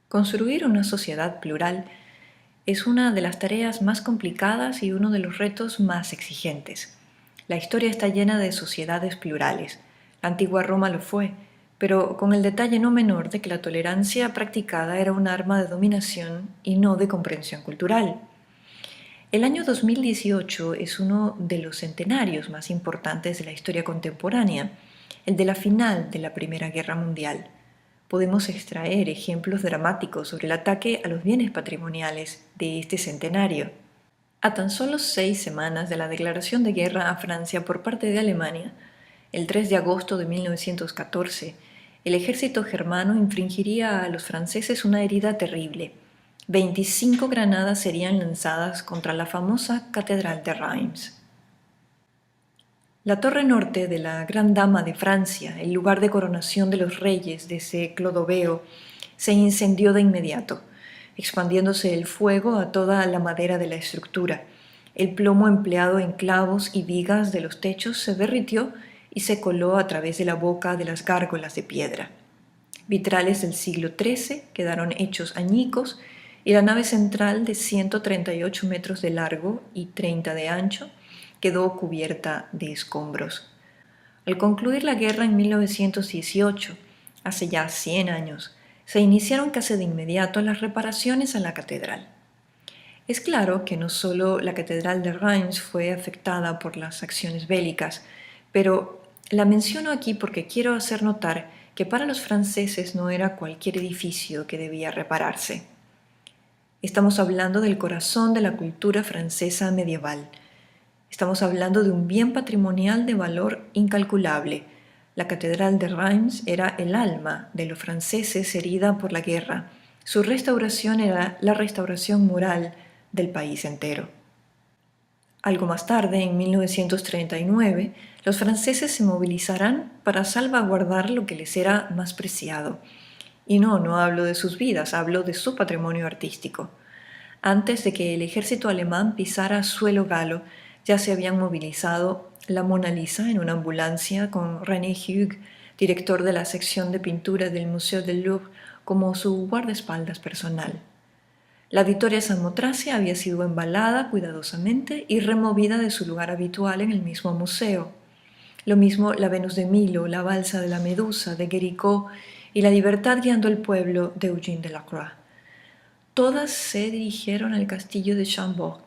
Construir una sociedad plural es una de las tareas más complicadas y uno de los retos más exigentes. La historia está llena de sociedades plurales. La antigua Roma lo fue, pero con el detalle no menor de que la tolerancia practicada era un arma de dominación y no de comprensión cultural. El año 2018 es uno de los centenarios más importantes de la historia contemporánea, el de la final de la Primera Guerra Mundial. Podemos extraer ejemplos dramáticos sobre el ataque a los bienes patrimoniales de este centenario. A tan solo 6 semanas de la declaración de guerra a Francia por parte de Alemania, el 3 de agosto de 1914, el ejército germano infligiría a los franceses una herida terrible. 25 granadas serían lanzadas contra la famosa Catedral de Reims. La torre norte de la Gran Dama de Francia, el lugar de coronación de los reyes de ese Clodoveo, se incendió de inmediato, expandiéndose el fuego a toda la madera de la estructura. El plomo empleado en clavos y vigas de los techos se derritió y se coló a través de la boca de las gárgolas de piedra. Vitrales del siglo XIII quedaron hechos añicos y la nave central de 138 metros de largo y 30 de ancho quedó cubierta de escombros. Al concluir la guerra en 1918, hace ya 100 años, se iniciaron casi de inmediato las reparaciones a la catedral. Es claro que no solo la catedral de Reims fue afectada por las acciones bélicas, pero la menciono aquí porque quiero hacer notar que para los franceses no era cualquier edificio que debía repararse. Estamos hablando del corazón de la cultura francesa medieval. Estamos hablando de un bien patrimonial de valor incalculable. La catedral de Reims era el alma de los franceses herida por la guerra. Su restauración era la restauración moral del país entero. Algo más tarde, en 1939, los franceses se movilizarán para salvaguardar lo que les era más preciado. Y no hablo de sus vidas, hablo de su patrimonio artístico. Antes de que el ejército alemán pisara suelo galo, ya se habían movilizado la Mona Lisa en una ambulancia con René Hug, director de la sección de pintura del Museo del Louvre, como su guardaespaldas personal. La Vittoria Samotracia había sido embalada cuidadosamente y removida de su lugar habitual en el mismo museo. Lo mismo la Venus de Milo, la Balsa de la Medusa de Guericó y la Libertad guiando el pueblo de Eugène Delacroix. Todas se dirigieron al castillo de Chambord,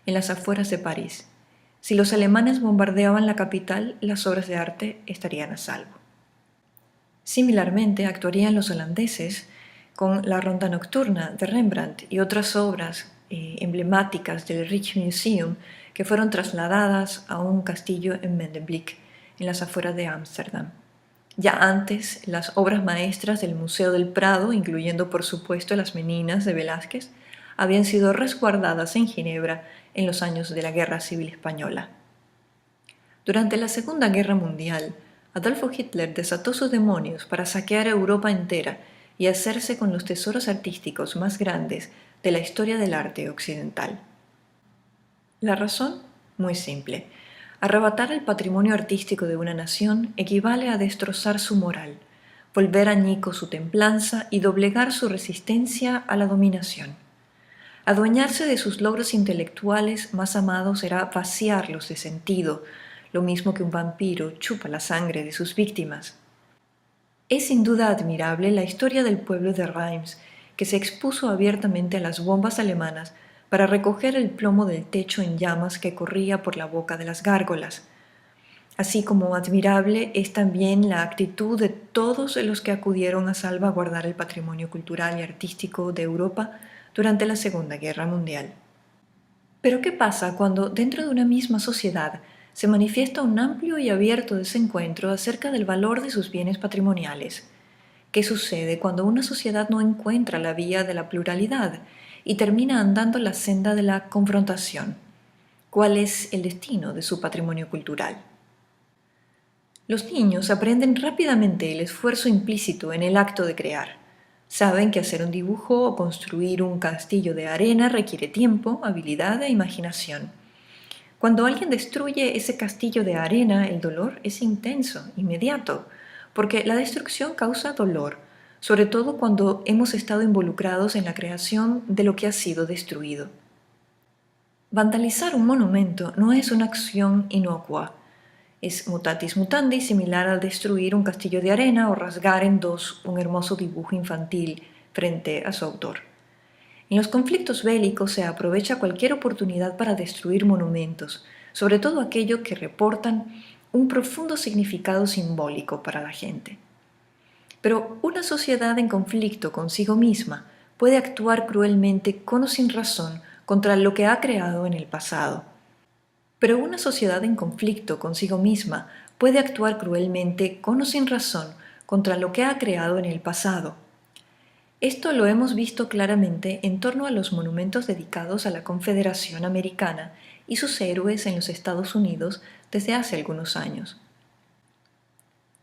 en las afueras de París. Si los alemanes bombardeaban la capital, las obras de arte estarían a salvo. Similarmente actuarían los holandeses con la Ronda Nocturna de Rembrandt y otras obras emblemáticas del Rijksmuseum que fueron trasladadas a un castillo en Medemblik, en las afueras de Ámsterdam. Ya antes, las obras maestras del Museo del Prado, incluyendo por supuesto las Meninas de Velázquez, habían sido resguardadas en Ginebra en los años de la Guerra Civil Española. Durante la Segunda Guerra Mundial, Adolfo Hitler desató sus demonios para saquear Europa entera y hacerse con los tesoros artísticos más grandes de la historia del arte occidental. La razón, muy simple. Arrebatar el patrimonio artístico de una nación equivale a destrozar su moral, volver añicos su templanza y doblegar su resistencia a la dominación. Adueñarse de sus logros intelectuales más amados será vaciarlos de sentido, lo mismo que un vampiro chupa la sangre de sus víctimas. Es sin duda admirable la historia del pueblo de Reims, que se expuso abiertamente a las bombas alemanas para recoger el plomo del techo en llamas que corría por la boca de las gárgolas. Así como admirable es también la actitud de todos los que acudieron a salvaguardar el patrimonio cultural y artístico de Europa durante la Segunda Guerra Mundial. Pero ¿qué pasa cuando dentro de una misma sociedad se manifiesta un amplio y abierto desencuentro acerca del valor de sus bienes patrimoniales? ¿Qué sucede cuando una sociedad no encuentra la vía de la pluralidad y termina andando la senda de la confrontación? ¿Cuál es el destino de su patrimonio cultural? Los niños aprenden rápidamente el esfuerzo implícito en el acto de crear. Saben que hacer un dibujo o construir un castillo de arena requiere tiempo, habilidad e imaginación. Cuando alguien destruye ese castillo de arena, el dolor es intenso, inmediato, porque la destrucción causa dolor, sobre todo cuando hemos estado involucrados en la creación de lo que ha sido destruido. Vandalizar un monumento no es una acción inocua. Es mutatis mutandis similar al destruir un castillo de arena o rasgar en dos un hermoso dibujo infantil frente a su autor. En los conflictos bélicos se aprovecha cualquier oportunidad para destruir monumentos, sobre todo aquellos que reportan un profundo significado simbólico para la gente. Pero una sociedad en conflicto consigo misma puede actuar cruelmente con o sin razón contra lo que ha creado en el pasado. Pero una sociedad en conflicto consigo misma puede actuar cruelmente con o sin razón contra lo que ha creado en el pasado. Esto lo hemos visto claramente en torno a los monumentos dedicados a la Confederación Americana y sus héroes en los Estados Unidos desde hace algunos años.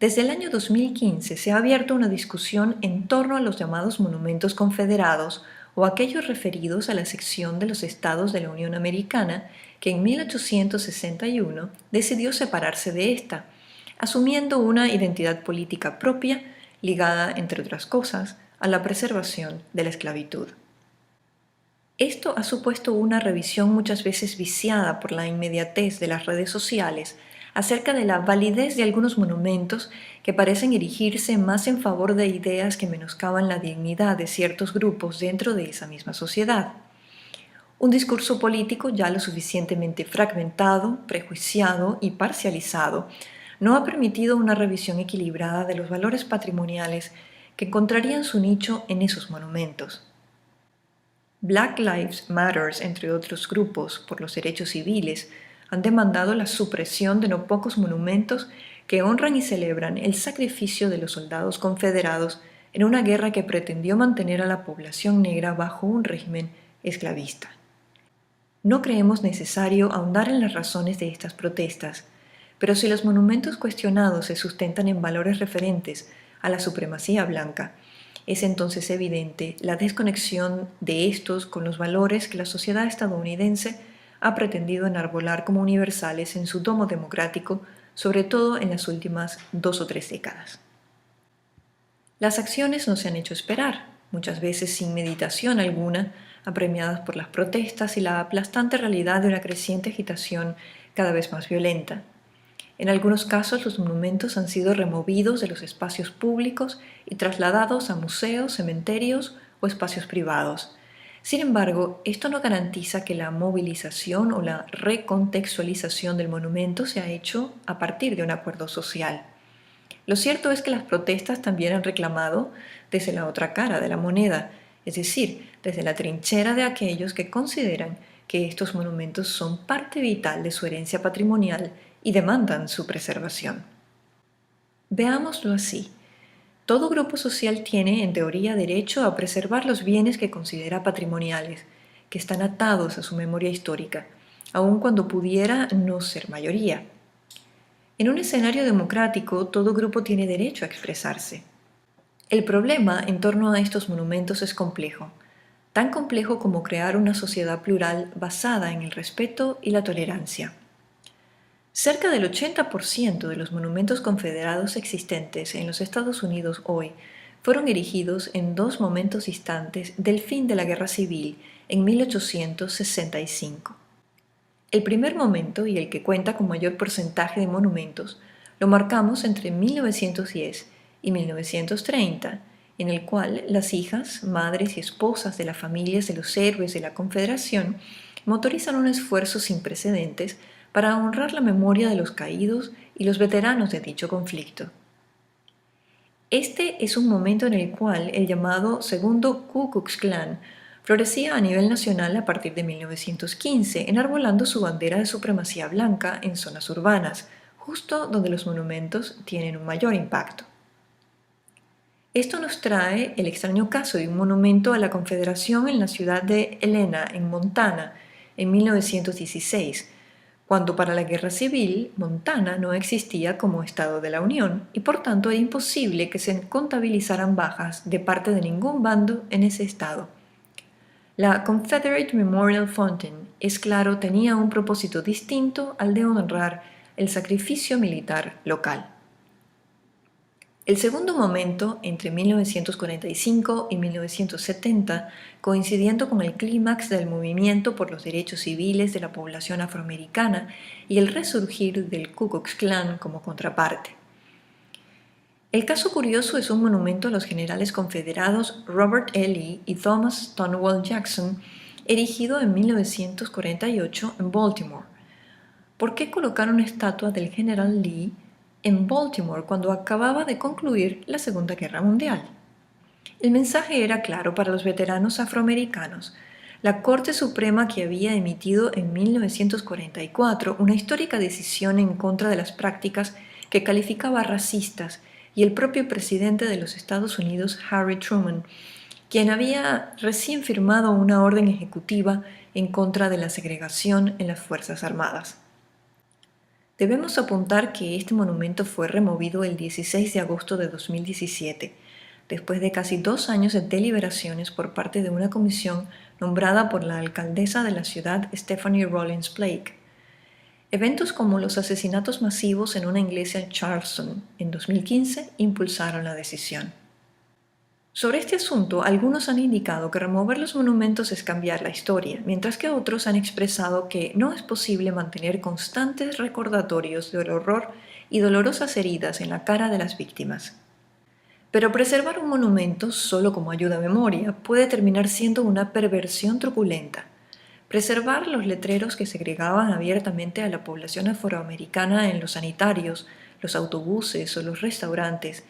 Desde el año 2015 se ha abierto una discusión en torno a los llamados monumentos confederados o aquellos referidos a la sección de los estados de la Unión Americana que en 1861 decidió separarse de esta, asumiendo una identidad política propia ligada, entre otras cosas, a la preservación de la esclavitud. Esto ha supuesto una revisión muchas veces viciada por la inmediatez de las redes sociales acerca de la validez de algunos monumentos que parecen erigirse más en favor de ideas que menoscaban la dignidad de ciertos grupos dentro de esa misma sociedad. Un discurso político ya lo suficientemente fragmentado, prejuiciado y parcializado no ha permitido una revisión equilibrada de los valores patrimoniales que encontrarían su nicho en esos monumentos. Black Lives Matter, entre otros grupos por los derechos civiles, han demandado la supresión de no pocos monumentos que honran y celebran el sacrificio de los soldados confederados en una guerra que pretendió mantener a la población negra bajo un régimen esclavista. No creemos necesario ahondar en las razones de estas protestas, pero si los monumentos cuestionados se sustentan en valores referentes a la supremacía blanca, es entonces evidente la desconexión de estos con los valores que la sociedad estadounidense ha pretendido enarbolar como universales en su domo democrático, sobre todo en las últimas 2 o 3 décadas. Las acciones no se han hecho esperar, muchas veces sin meditación alguna, apremiadas por las protestas y la aplastante realidad de una creciente agitación cada vez más violenta. En algunos casos los monumentos han sido removidos de los espacios públicos y trasladados a museos, cementerios o espacios privados. Sin embargo, esto no garantiza que la movilización o la recontextualización del monumento se ha hecho a partir de un acuerdo social. Lo cierto es que las protestas también han reclamado desde la otra cara de la moneda, es decir, desde la trinchera de aquellos que consideran que estos monumentos son parte vital de su herencia patrimonial y demandan su preservación. Veámoslo así. Todo grupo social tiene, en teoría, derecho a preservar los bienes que considera patrimoniales, que están atados a su memoria histórica, aun cuando pudiera no ser mayoría. En un escenario democrático, todo grupo tiene derecho a expresarse. El problema en torno a estos monumentos es complejo, tan complejo como crear una sociedad plural basada en el respeto y la tolerancia. Cerca del 80% de los monumentos confederados existentes en los Estados Unidos hoy fueron erigidos en 2 momentos distantes del fin de la Guerra Civil en 1865. El primer momento, y el que cuenta con mayor porcentaje de monumentos, lo marcamos entre 1910 y 1930, en el cual las hijas, madres y esposas de las familias de los héroes de la Confederación motorizan un esfuerzo sin precedentes para honrar la memoria de los caídos y los veteranos de dicho conflicto. Este es un momento en el cual el llamado segundo Ku Klux Klan florecía a nivel nacional a partir de 1915, enarbolando su bandera de supremacía blanca en zonas urbanas, justo donde los monumentos tienen un mayor impacto. Esto nos trae el extraño caso de un monumento a la Confederación en la ciudad de Helena, en Montana, en 1916, cuando para la Guerra Civil Montana no existía como Estado de la Unión y por tanto era imposible que se contabilizaran bajas de parte de ningún bando en ese estado. La Confederate Memorial Fountain, es claro, tenía un propósito distinto al de honrar el sacrificio militar local. El segundo momento, entre 1945 y 1970, coincidiendo con el clímax del movimiento por los derechos civiles de la población afroamericana y el resurgir del Ku Klux Klan como contraparte. El caso curioso es un monumento a los generales confederados Robert E. Lee y Thomas Stonewall Jackson, erigido en 1948 en Baltimore. ¿Por qué colocar una estatua del general Lee en Baltimore cuando acababa de concluir la Segunda Guerra Mundial? El mensaje era claro para los veteranos afroamericanos. La Corte Suprema, que había emitido en 1944 una histórica decisión en contra de las prácticas que calificaba racistas, y el propio presidente de los Estados Unidos, Harry Truman, quien había recién firmado una orden ejecutiva en contra de la segregación en las Fuerzas Armadas. Debemos apuntar que este monumento fue removido el 16 de agosto de 2017, después de casi 2 años de deliberaciones por parte de una comisión nombrada por la alcaldesa de la ciudad, Stephanie Rawlins Blake. Eventos como los asesinatos masivos en una iglesia en Charleston en 2015 impulsaron la decisión. Sobre este asunto, algunos han indicado que remover los monumentos es cambiar la historia, mientras que otros han expresado que no es posible mantener constantes recordatorios del horror y dolorosas heridas en la cara de las víctimas. Pero preservar un monumento solo como ayuda a memoria puede terminar siendo una perversión truculenta. Preservar los letreros que segregaban abiertamente a la población afroamericana en los sanitarios, los autobuses o los restaurantes,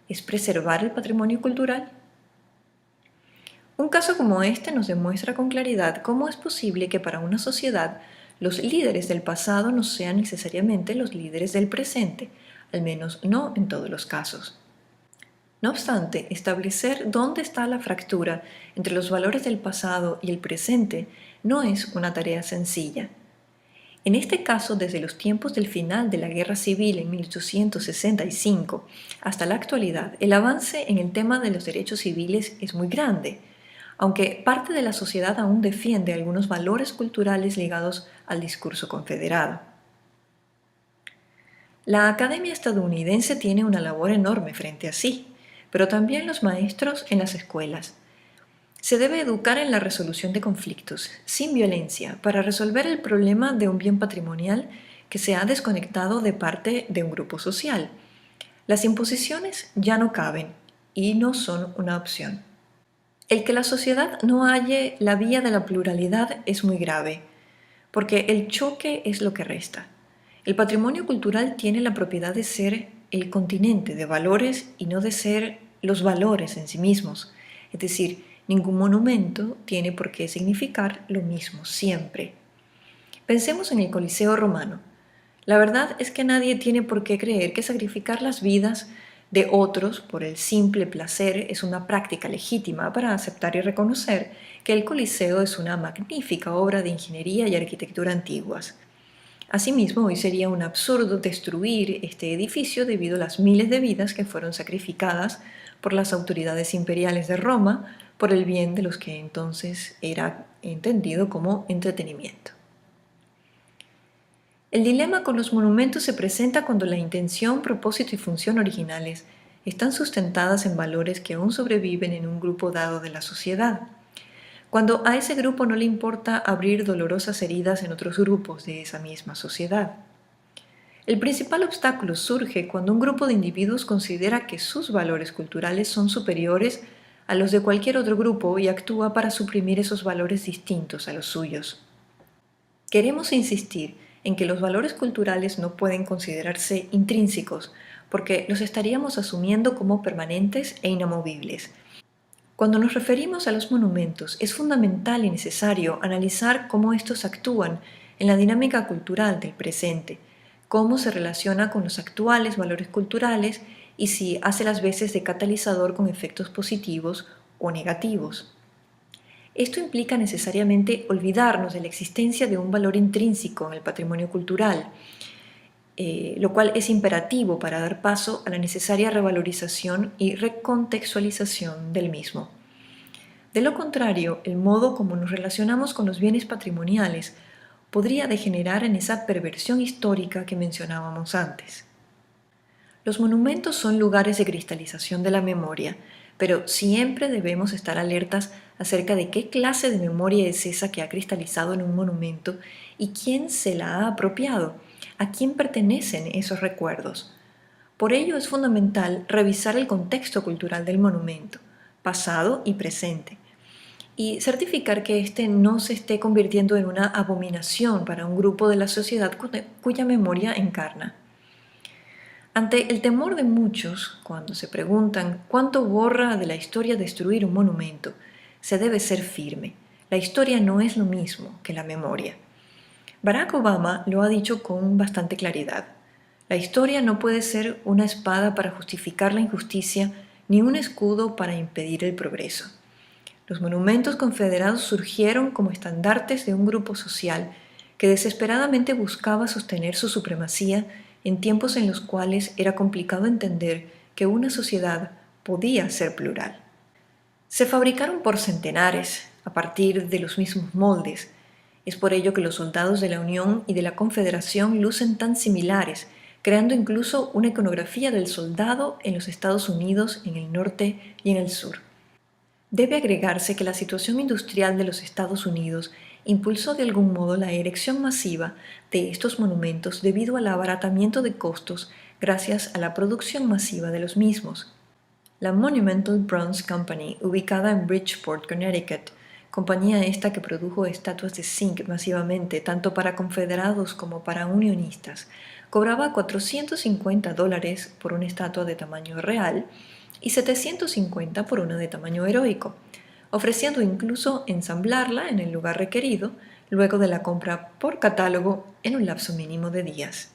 ¿es preservar el patrimonio cultural? Un caso como este nos demuestra con claridad cómo es posible que para una sociedad los líderes del pasado no sean necesariamente los líderes del presente, al menos no en todos los casos. No obstante, establecer dónde está la fractura entre los valores del pasado y el presente no es una tarea sencilla. En este caso, desde los tiempos del final de la Guerra Civil en 1865 hasta la actualidad, el avance en el tema de los derechos civiles es muy grande, aunque parte de la sociedad aún defiende algunos valores culturales ligados al discurso confederado. La Academia estadounidense tiene una labor enorme frente a sí, pero también los maestros en las escuelas. Se debe educar en la resolución de conflictos, sin violencia, para resolver el problema de un bien patrimonial que se ha desconectado de parte de un grupo social. Las imposiciones ya no caben y no son una opción. El que la sociedad no halle la vía de la pluralidad es muy grave, porque el choque es lo que resta. El patrimonio cultural tiene la propiedad de ser el continente de valores y no de ser los valores en sí mismos. Es decir, ningún monumento tiene por qué significar lo mismo siempre. Pensemos en el Coliseo romano. La verdad es que nadie tiene por qué creer que sacrificar las vidas de otros por el simple placer es una práctica legítima para aceptar y reconocer que el Coliseo es una magnífica obra de ingeniería y arquitectura antiguas. Asimismo, hoy sería un absurdo destruir este edificio debido a las miles de vidas que fueron sacrificadas por las autoridades imperiales de Roma por el bien de los que entonces era entendido como entretenimiento. El dilema con los monumentos se presenta cuando la intención, propósito y función originales están sustentadas en valores que aún sobreviven en un grupo dado de la sociedad. Cuando a ese grupo no le importa abrir dolorosas heridas en otros grupos de esa misma sociedad. El principal obstáculo surge cuando un grupo de individuos considera que sus valores culturales son superiores a los de cualquier otro grupo y actúa para suprimir esos valores distintos a los suyos. Queremos insistir en que los valores culturales no pueden considerarse intrínsecos, porque los estaríamos asumiendo como permanentes e inamovibles. Cuando nos referimos a los monumentos, es fundamental y necesario analizar cómo estos actúan en la dinámica cultural del presente, cómo se relaciona con los actuales valores culturales y si hace las veces de catalizador con efectos positivos o negativos. Esto implica necesariamente olvidarnos de la existencia de un valor intrínseco en el patrimonio cultural, lo cual es imperativo para dar paso a la necesaria revalorización y recontextualización del mismo. De lo contrario, el modo como nos relacionamos con los bienes patrimoniales podría degenerar en esa perversión histórica que mencionábamos antes. Los monumentos son lugares de cristalización de la memoria, pero siempre debemos estar alertas acerca de qué clase de memoria es esa que ha cristalizado en un monumento y quién se la ha apropiado, a quién pertenecen esos recuerdos. Por ello es fundamental revisar el contexto cultural del monumento, pasado y presente, y certificar que éste no se esté convirtiendo en una abominación para un grupo de la sociedad cuya memoria encarna. Ante el temor de muchos, cuando se preguntan cuánto borra de la historia destruir un monumento, se debe ser firme. La historia no es lo mismo que la memoria. Barack Obama lo ha dicho con bastante claridad. La historia no puede ser una espada para justificar la injusticia ni un escudo para impedir el progreso. Los monumentos confederados surgieron como estandartes de un grupo social que desesperadamente buscaba sostener su supremacía en tiempos en los cuales era complicado entender que una sociedad podía ser plural. Se fabricaron por centenares, a partir de los mismos moldes. Es por ello que los soldados de la Unión y de la Confederación lucen tan similares, creando incluso una iconografía del soldado en los Estados Unidos, en el norte y en el sur. Debe agregarse que la situación industrial de los Estados Unidos impulsó de algún modo la erección masiva de estos monumentos debido al abaratamiento de costos gracias a la producción masiva de los mismos. La Monumental Bronze Company, ubicada en Bridgeport, Connecticut, compañía esta que produjo estatuas de zinc masivamente tanto para confederados como para unionistas, cobraba $450 por una estatua de tamaño real y $750 por una de tamaño heroico, ofreciendo incluso ensamblarla en el lugar requerido luego de la compra por catálogo en un lapso mínimo de días.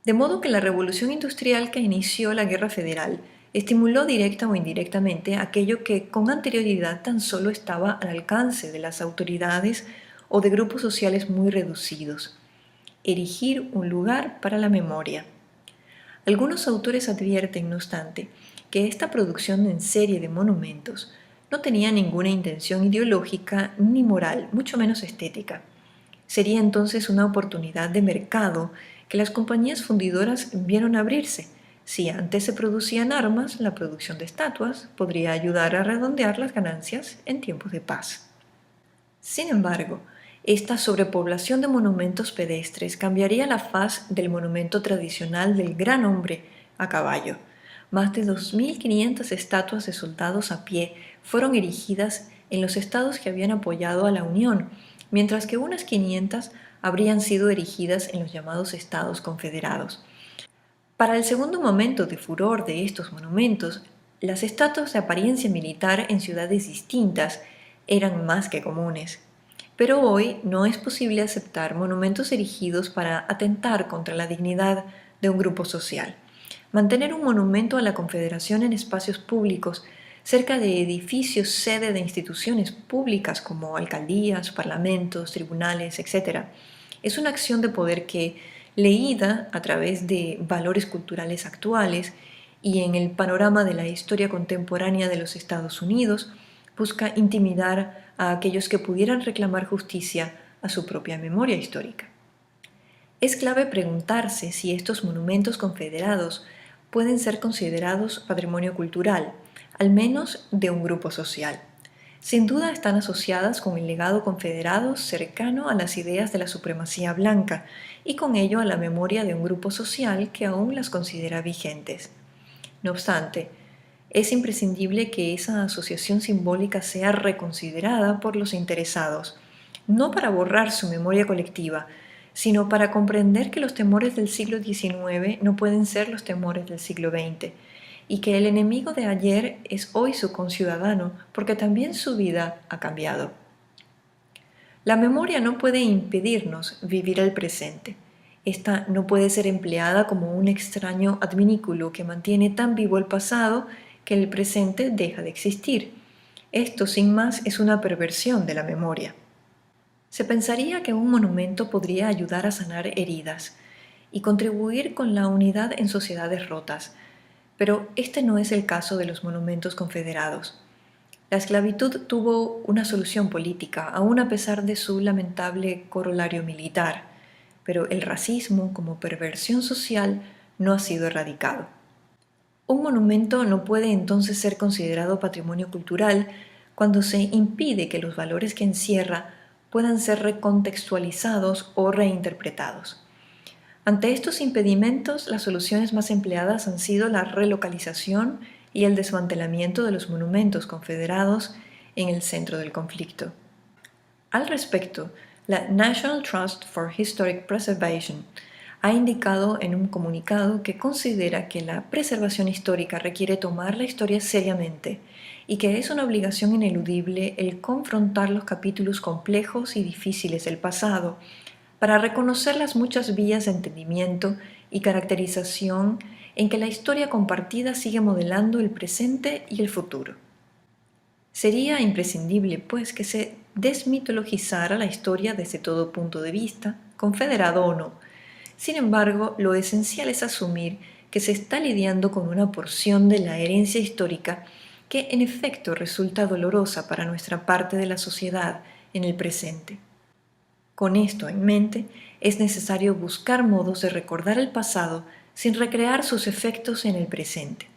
De modo que la revolución industrial que inició la Guerra Federal estimuló directa o indirectamente aquello que con anterioridad tan solo estaba al alcance de las autoridades o de grupos sociales muy reducidos: erigir un lugar para la memoria. Algunos autores advierten, no obstante, que esta producción en serie de monumentos no tenía ninguna intención ideológica ni moral, mucho menos estética. Sería entonces una oportunidad de mercado que las compañías fundidoras vieron abrirse. Si antes se producían armas, la producción de estatuas podría ayudar a redondear las ganancias en tiempos de paz. Sin embargo, esta sobrepoblación de monumentos pedestres cambiaría la faz del monumento tradicional del gran hombre a caballo. Más de 2.500 estatuas de soldados a pie fueron erigidas en los estados que habían apoyado a la Unión, mientras que unas 500 habrían sido erigidas en los llamados estados confederados. Para el segundo momento de furor de estos monumentos, las estatuas de apariencia militar en ciudades distintas eran más que comunes. Pero hoy no es posible aceptar monumentos erigidos para atentar contra la dignidad de un grupo social. Mantener un monumento a la Confederación en espacios públicos, cerca de edificios sede de instituciones públicas como alcaldías, parlamentos, tribunales, etc., es una acción de poder que, leída a través de valores culturales actuales y en el panorama de la historia contemporánea de los Estados Unidos, busca intimidar a aquellos que pudieran reclamar justicia a su propia memoria histórica. Es clave preguntarse si estos monumentos confederados pueden ser considerados patrimonio cultural, al menos de un grupo social. Sin duda están asociadas con el legado confederado cercano a las ideas de la supremacía blanca y con ello a la memoria de un grupo social que aún las considera vigentes. No obstante, es imprescindible que esa asociación simbólica sea reconsiderada por los interesados, no para borrar su memoria colectiva, sino para comprender que los temores del siglo XIX no pueden ser los temores del siglo XX, y que el enemigo de ayer es hoy su conciudadano, porque también su vida ha cambiado. La memoria no puede impedirnos vivir el presente. Esta no puede ser empleada como un extraño adminículo que mantiene tan vivo el pasado que el presente deja de existir. Esto, sin más, es una perversión de la memoria. Se pensaría que un monumento podría ayudar a sanar heridas y contribuir con la unidad en sociedades rotas, pero este no es el caso de los monumentos confederados. La esclavitud tuvo una solución política, aun a pesar de su lamentable corolario militar, pero el racismo como perversión social no ha sido erradicado. Un monumento no puede entonces ser considerado patrimonio cultural cuando se impide que los valores que encierra puedan ser recontextualizados o reinterpretados. Ante estos impedimentos, las soluciones más empleadas han sido la relocalización y el desmantelamiento de los monumentos confederados en el centro del conflicto. Al respecto, la National Trust for Historic Preservation ha indicado en un comunicado que considera que la preservación histórica requiere tomar la historia seriamente y que es una obligación ineludible el confrontar los capítulos complejos y difíciles del pasado para reconocer las muchas vías de entendimiento y caracterización en que la historia compartida sigue modelando el presente y el futuro. Sería imprescindible, pues, que se desmitologizara la historia desde todo punto de vista, confederado o no. Sin embargo, lo esencial es asumir que se está lidiando con una porción de la herencia histórica que en efecto resulta dolorosa para nuestra parte de la sociedad en el presente. Con esto en mente, es necesario buscar modos de recordar el pasado sin recrear sus efectos en el presente.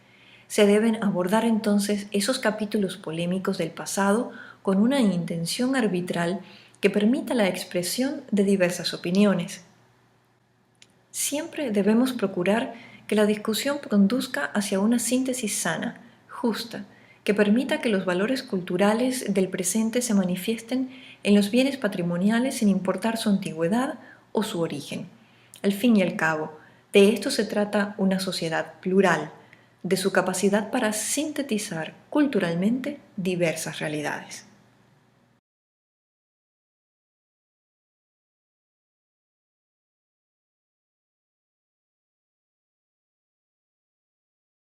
Se deben abordar entonces esos capítulos polémicos del pasado con una intención arbitral que permita la expresión de diversas opiniones. Siempre debemos procurar que la discusión conduzca hacia una síntesis sana, justa, que permita que los valores culturales del presente se manifiesten en los bienes patrimoniales sin importar su antigüedad o su origen. Al fin y al cabo, de esto se trata una sociedad plural, de su capacidad para sintetizar culturalmente diversas realidades.